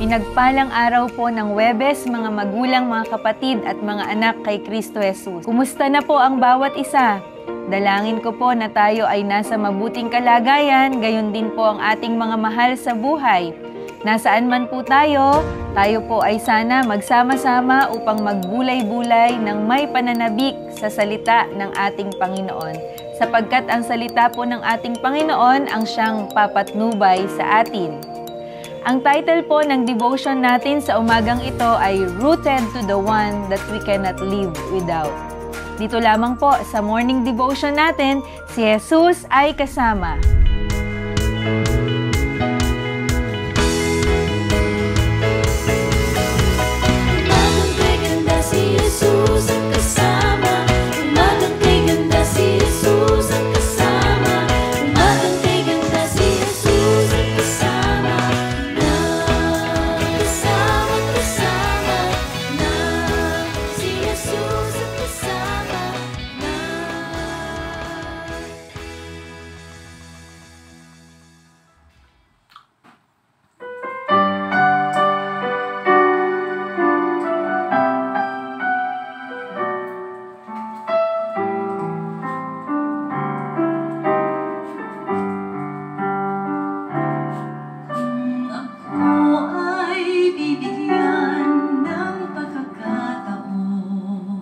Pinagpalang araw po ng Huwebes, mga magulang, mga kapatid at mga anak kay Kristo Jesus. Kumusta na po ang bawat isa? Dalangin ko po na tayo ay nasa mabuting kalagayan, gayon din po ang ating mga mahal sa buhay. Nasaan man po tayo po ay sana magsama-sama upang magbulay-bulay ng may pananabik sa salita ng ating Panginoon. Sapagkat ang salita po ng ating Panginoon ang siyang papatnubay sa atin. Ang title po ng devotion natin sa umagang ito ay Rooted to the One That We Cannot Live Without. Dito lamang po sa morning devotion natin, si Jesus ay kasama. Umagang kay ganda si Jesus ang kasama. Umagang kay ganda si Jesus ang kasama. Umagang kay ganda si Jesus ang kasama. Kasama na si Jesus ang kasama na. Ako ay bibigyan ng pagkakataon,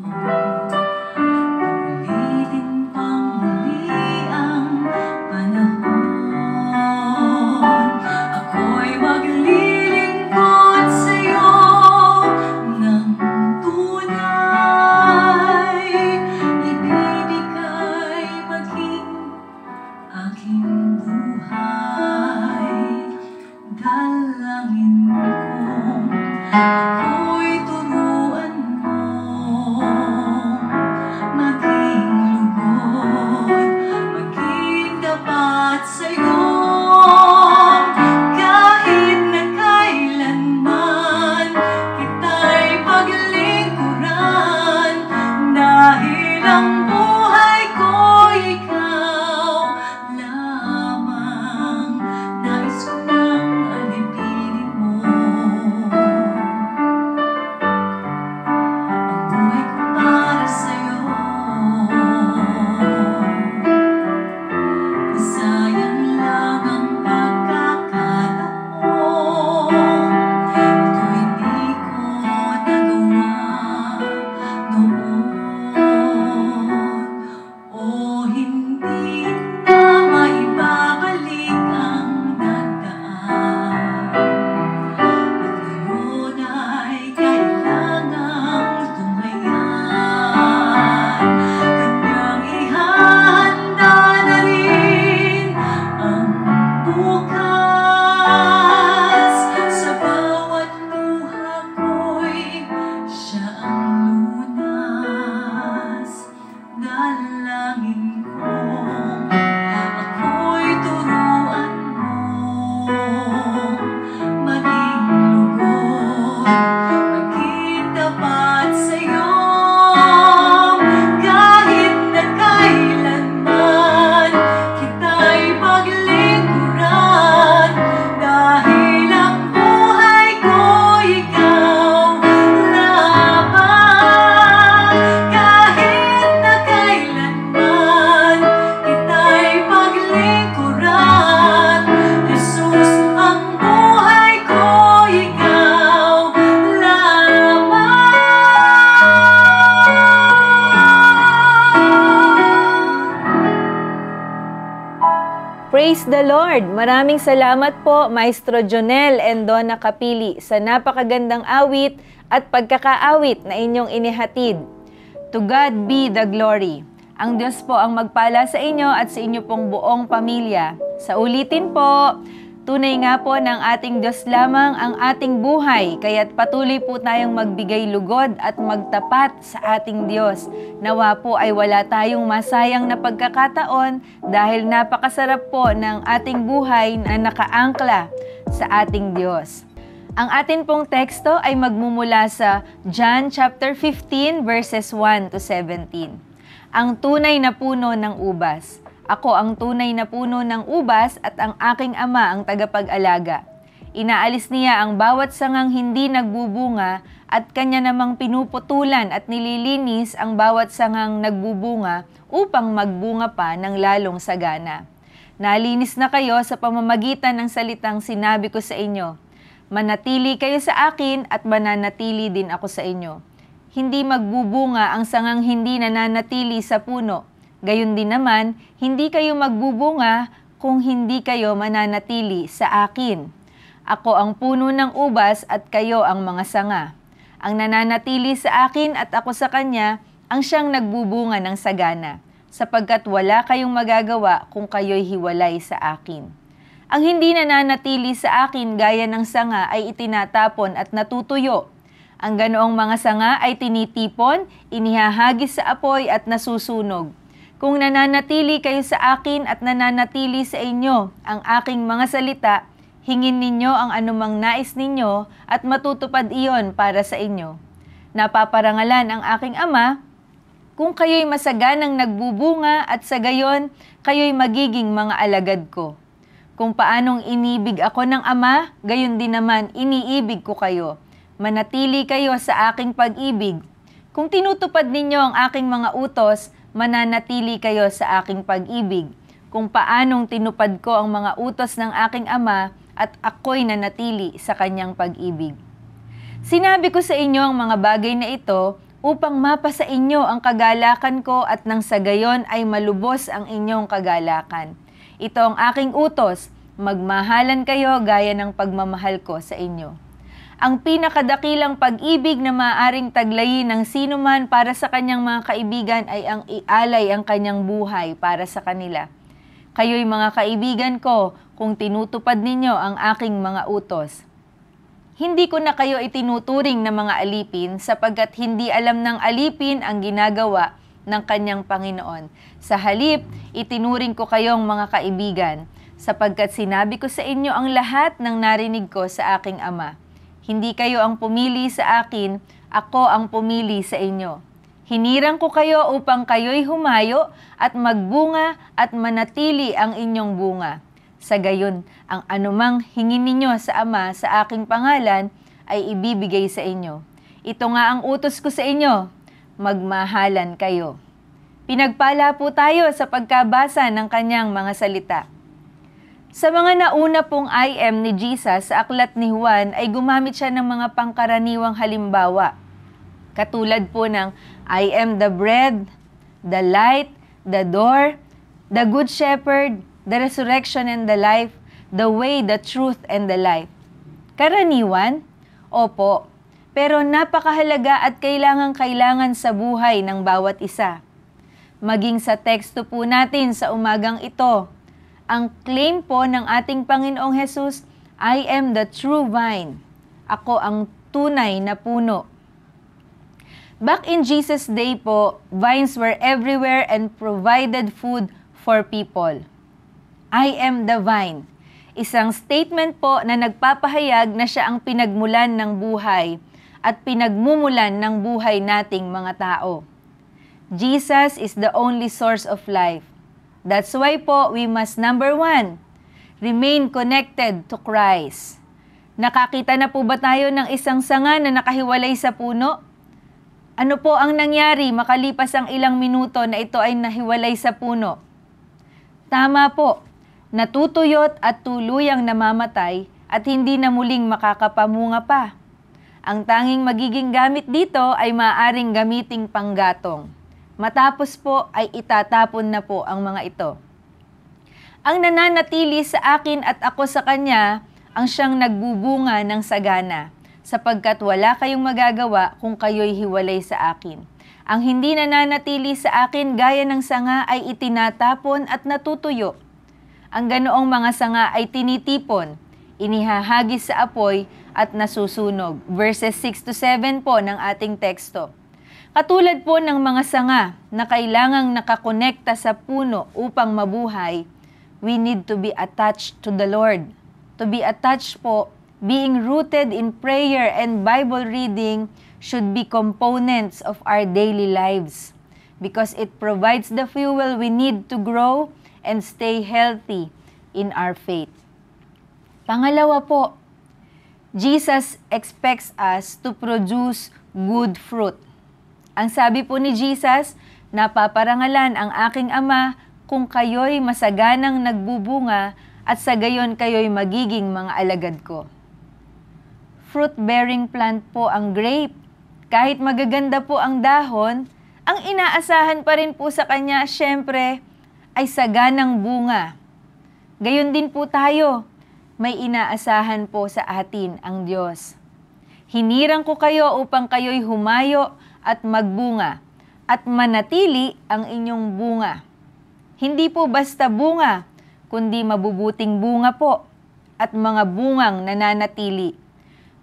ulitin pang muli ang panahon. Ako'y maglilingkod sa'yo ng tunay, ibibigay maging aking buhay. Dalangin kong ako'y turuan mo, maging lugod, maging tapat sa'yo. Kahit na kailanman kita'y paglingkuran, dahil ang buhay ko'y ikaw lamang. Nais ko nang alipinin mo ang buhay ko para sa'yo. Sayang lang ang pagkakataon, ito hindi ko nagawa noon. O hindi na maibabalik ang nagdaan, at ngayon ay kailangang tunghayan. Kanyang ihahanda na rin ang bukas. Sa bawat luha ko'y siya ang lunas. Dalangin kong ako'y turuan mo, maging lugod, maging tapat sa'yo. Kahit na kailanman kita'y paglingkuran, dahil ang buhay ko'y ikaw lamang. Kahit na kailanman kita'y paglingkuran, Jesus, ang buhay ko'y ikaw lamang. Praise the Lord! Maraming salamat po, Maestro Jonel and Donna Capili, sa napakagandang awit at pagkakaawit na inyong inihatid. To God be the glory. Ang Diyos po ang magpala sa inyo at sa inyo pong buong pamilya. Sa ulitin po, tunay nga po ng ating Diyos lamang ang ating buhay, kaya't patuloy po tayong magbigay lugod at magtapat sa ating Diyos. Nawa po ay wala tayong masayang na pagkakataon dahil napakasarap po ng ating buhay na nakaangkla sa ating Diyos. Ang atin pong teksto ay magmumula sa John chapter 15 verses 1 to 17. Ang tunay na puno ng ubas. Ako ang tunay na puno ng ubas at ang aking ama ang tagapag-alaga. Inaalis niya ang bawat sangang hindi nagbubunga at kanya namang pinuputulan at nililinis ang bawat sangang nagbubunga upang magbunga pa ng lalong sagana. Nalinis na kayo sa pamamagitan ng salitang sinabi ko sa inyo. Manatili kayo sa akin at mananatili din ako sa inyo. Hindi magbubunga ang sangang hindi nananatili sa puno. Gayon din naman, hindi kayo magbubunga kung hindi kayo mananatili sa akin. Ako ang puno ng ubas at kayo ang mga sanga. Ang nananatili sa akin at ako sa kanya, ang siyang nagbubunga ng sagana, sapagkat wala kayong magagawa kung kayo'y hiwalay sa akin. Ang hindi nananatili sa akin gaya ng sanga ay itinatapon at natutuyo. Ang ganoong mga sanga ay tinitipon, inihahagis sa apoy at nasusunog. Kung nananatili kayo sa akin at nananatili sa inyo ang aking mga salita, hingin ninyo ang anumang nais ninyo at matutupad iyon para sa inyo. Napaparangalan ang aking Ama kung kayo'y masaganang nagbubunga at sa gayon kayo'y magiging mga alagad ko. Kung paanong inibig ako ng Ama, gayon din naman iniibig ko kayo. Manatili kayo sa aking pag-ibig. Kung tinutupad ninyo ang aking mga utos, mananatili kayo sa aking pag-ibig. Kung paanong tinupad ko ang mga utos ng aking Ama, at ako'y nanatili sa kanyang pag-ibig. Sinabi ko sa inyo ang mga bagay na ito upang mapasa inyo ang kagalakan ko at nang sa gayon ay malubos ang inyong kagalakan. Ito ang aking utos, magmahalan kayo gaya ng pagmamahal ko sa inyo. Ang pinakadakilang pag-ibig na maaaring taglayin ng sinuman para sa kanyang mga kaibigan ay ang ialay ang kanyang buhay para sa kanila. Kayo'y mga kaibigan ko kung tinutupad ninyo ang aking mga utos. Hindi ko na kayo itinuturing na mga alipin sapagkat hindi alam ng alipin ang ginagawa ng kanyang Panginoon. Sa halip, itinuring ko kayong mga kaibigan sapagkat sinabi ko sa inyo ang lahat ng narinig ko sa aking Ama. Hindi kayo ang pumili sa akin, ako ang pumili sa inyo. Hinirang ko kayo upang kayo'y humayo at magbunga at manatili ang inyong bunga. Sa gayon, ang anumang hingin ninyo sa Ama sa aking pangalan ay ibibigay sa inyo. Ito nga ang utos ko sa inyo, magmahalan kayo. Pinagpala po tayo sa pagkabasa ng kanyang mga salita. Sa mga nauna pong I am ni Jesus sa aklat ni Juan ay gumamit siya ng mga pangkaraniwang halimbawa. Katulad po ng I am the bread, the light, the door, the good shepherd, the resurrection and the life, the way, the truth, and the life. Karaniwan? Opo. Pero napakahalaga at kailangan sa buhay ng bawat isa. Maging sa teksto po natin sa umagang ito, ang claim po ng ating Panginoong Jesus, I am the true vine. Ako ang tunay na puno. Back in Jesus' day po, vines were everywhere and provided food for people. I am the vine. Isang statement po na nagpapahayag na siya ang pinagmulan ng buhay at pinagmumulan ng buhay nating mga tao. Jesus is the only source of life. That's why po we must, number 1, remain connected to Christ. Nakakita na po ba tayo ng isang sanga na nakahiwalay sa puno? Ano po ang nangyari makalipas ang ilang minuto na ito ay nahiwalay sa puno? Tama po, natutuyot at tuluyang namamatay at hindi na muling makakapamunga pa. Ang tanging magiging gamit dito ay maaaring gamiting panggatong. Matapos po ay itatapon na po ang mga ito. Ang nananatili sa akin at ako sa kanya ang siyang nagbubunga ng sagana, sapagkat wala kayong magagawa kung kayo'y hiwalay sa akin. Ang hindi nananatili sa akin gaya ng sanga ay itinatapon at natutuyo. Ang ganoong mga sanga ay tinitipon, inihahagis sa apoy at nasusunog. Verses 6-7 po ng ating teksto. Katulad po ng mga sanga na kailangang nakakonekta sa puno upang mabuhay, we need to be attached to the Lord. To be attached po, being rooted in prayer and Bible reading should be components of our daily lives because it provides the fuel we need to grow and stay healthy in our faith. Pangalawa po, Jesus expects us to produce good fruit. Ang sabi po ni Jesus, napaparangalan ang aking Ama kung kayo'y masaganang nagbubunga at sa gayon kayo'y magiging mga alagad ko. Fruit-bearing plant po ang grape. Kahit magaganda po ang dahon, ang inaasahan pa rin po sa kanya, syempre, ay saganang bunga. Gayon din po tayo, may inaasahan po sa atin ang Diyos. Hinirang ko kayo upang kayo'y humayo at magbunga, at manatili ang inyong bunga. Hindi po basta bunga, kundi mabubuting bunga po, at mga bungang nananatili.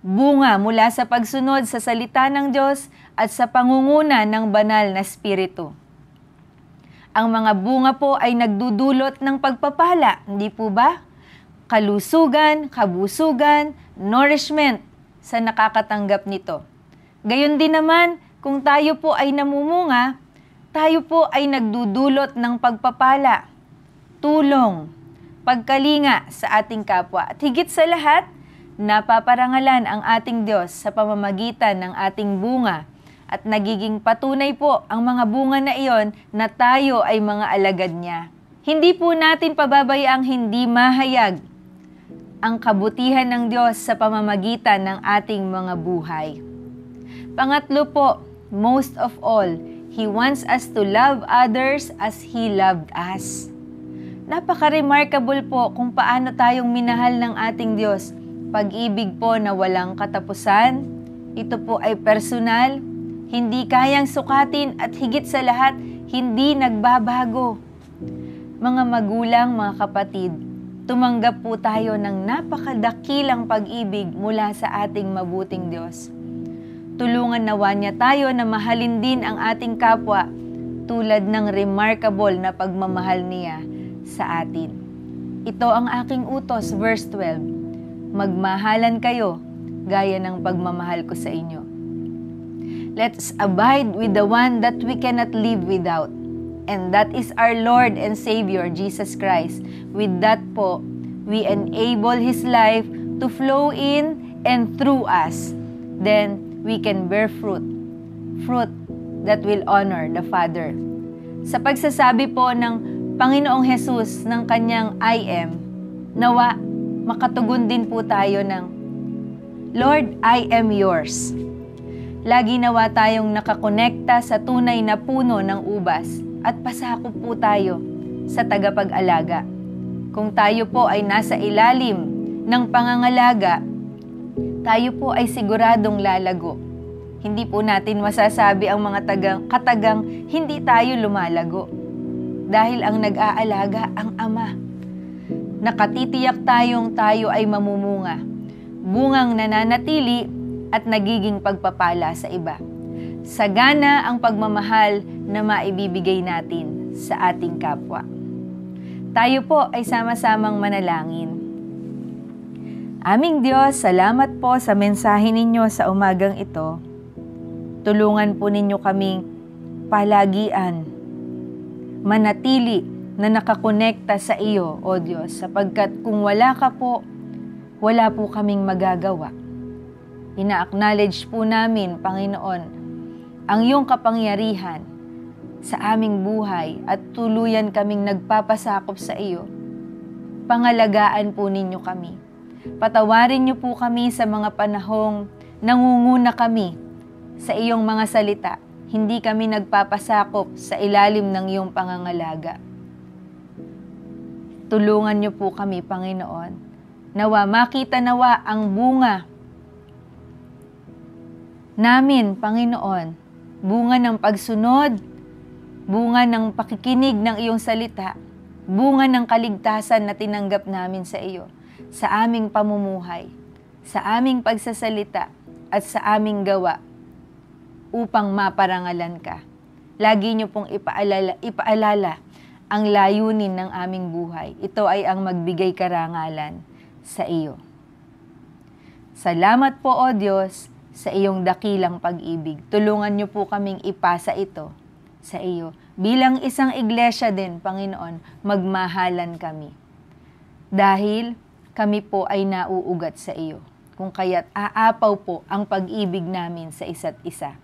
Bunga mula sa pagsunod sa salita ng Diyos at sa pangunguna ng banal na Espiritu. Ang mga bunga po ay nagdudulot ng pagpapala, hindi po ba? Kalusugan, kabusugan, nourishment sa nakakatanggap nito. Gayon din naman, kung tayo po ay namumunga, tayo po ay nagdudulot ng pagpapala, tulong, pagkalinga sa ating kapwa. At higit sa lahat, napaparangalan ang ating Diyos sa pamamagitan ng ating bunga at nagiging patunay po ang mga bunga na iyon na tayo ay mga alagad niya. Hindi po natin pababayaang hindi mahayag ang kabutihan ng Diyos sa pamamagitan ng ating mga buhay. Pangatlo po, most of all, He wants us to love others as He loved us. Napaka-remarkable po kung paano tayong minahal ng ating Diyos. Pag-ibig po na walang katapusan, ito po ay personal, hindi kayang sukatin at higit sa lahat, hindi nagbabago. Mga magulang, mga kapatid, tumanggap po tayo ng napakadakilang pag-ibig mula sa ating mabuting Diyos. Tulungan nawa niya tayo na mahalin din ang ating kapwa tulad ng remarkable na pagmamahal niya sa atin. Ito ang aking utos, verse 12. Magmahalan kayo gaya ng pagmamahal ko sa inyo. Let's abide with the one that we cannot live without. And that is our Lord and Savior, Jesus Christ. With that po, we enable His life to flow in and through us. Then, we can bear fruit. Fruit that will honor the Father. Sa pagsasabi po ng Panginoong Jesus ng kanyang I am, nawa makatugon din po tayo ng Lord, I am yours. Lagi nawa tayong nakakonekta sa tunay na puno ng ubas at pasakop po tayo sa tagapag-alaga. Kung tayo po ay nasa ilalim ng pangangalaga, tayo po ay siguradong lalago. Hindi po natin masasabi ang mga katagang hindi tayo lumalago. Dahil ang nag-aalaga ang Ama. Nakatitiyak tayong tayo ay mamumunga, bungang nananatili at nagiging pagpapala sa iba. Sagana ang pagmamahal na maibibigay natin sa ating kapwa. Tayo po ay sama-samang manalangin. Aming Diyos, salamat po sa mensahe ninyo sa umagang ito. Tulungan po ninyo kaming palagian, manatili na nakakonekta sa iyo, O Diyos, sapagkat kung wala ka po, wala po kaming magagawa. Ina-acknowledge po namin, Panginoon, ang iyong kapangyarihan sa aming buhay at tuluyan kaming nagpapasakop sa iyo. Pangalagaan po ninyo kami. Patawarin niyo po kami sa mga panahong nangunguna kami sa iyong mga salita. Hindi kami nagpapasakop sa ilalim ng iyong pangangalaga. Tulungan niyo po kami, Panginoon. Nawa makita nawa ang bunga namin, Panginoon. Bunga ng pagsunod, bunga ng pakikinig ng iyong salita, bunga ng kaligtasan na tinanggap namin sa iyo, sa aming pamumuhay, sa aming pagsasalita, at sa aming gawa, upang maparangalan ka. Lagi niyo pong ipaalala ang layunin ng aming buhay. Ito ay ang magbigay karangalan sa iyo. Salamat po, O Diyos, sa iyong dakilang pag-ibig. Tulungan niyo po kaming ipasa ito sa iyo. Bilang isang iglesia din, Panginoon, magmahalan kami. Dahil kami po ay nauugat sa iyo. kung kaya't aapaw po ang pag-ibig namin sa isa't isa.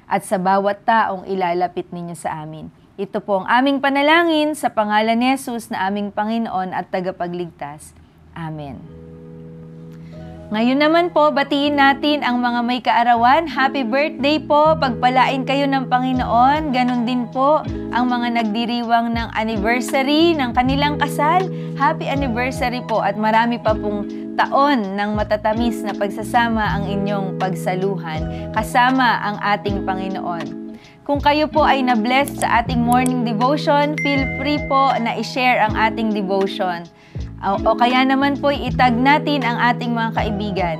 At sa bawat taong ilalapit ninyo sa amin. Ito po ang aming panalangin sa pangalan ni Jesus na aming Panginoon at tagapagligtas. Amen. Ngayon naman po, batiin natin ang mga may kaarawan. Happy birthday po! Pagpalain kayo ng Panginoon. Ganon din po ang mga nagdiriwang ng anniversary ng kanilang kasal. Happy anniversary po at marami pa pong taon ng matatamis na pagsasama ang inyong pagsaluhan kasama ang ating Panginoon. Kung kayo po ay na-bless sa ating morning devotion, feel free po na i-share ang ating devotion. O kaya naman po itag natin ang ating mga kaibigan.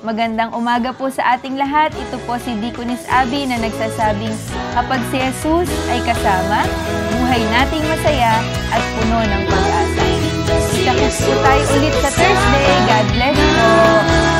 Magandang umaga po sa ating lahat. Ito po si Deaconess Abby na nagsasabing kapag si Jesus ay kasama, buhay nating masaya at puno ng pag-asa. Kita-kits po tayo ulit sa Thursday. God bless po!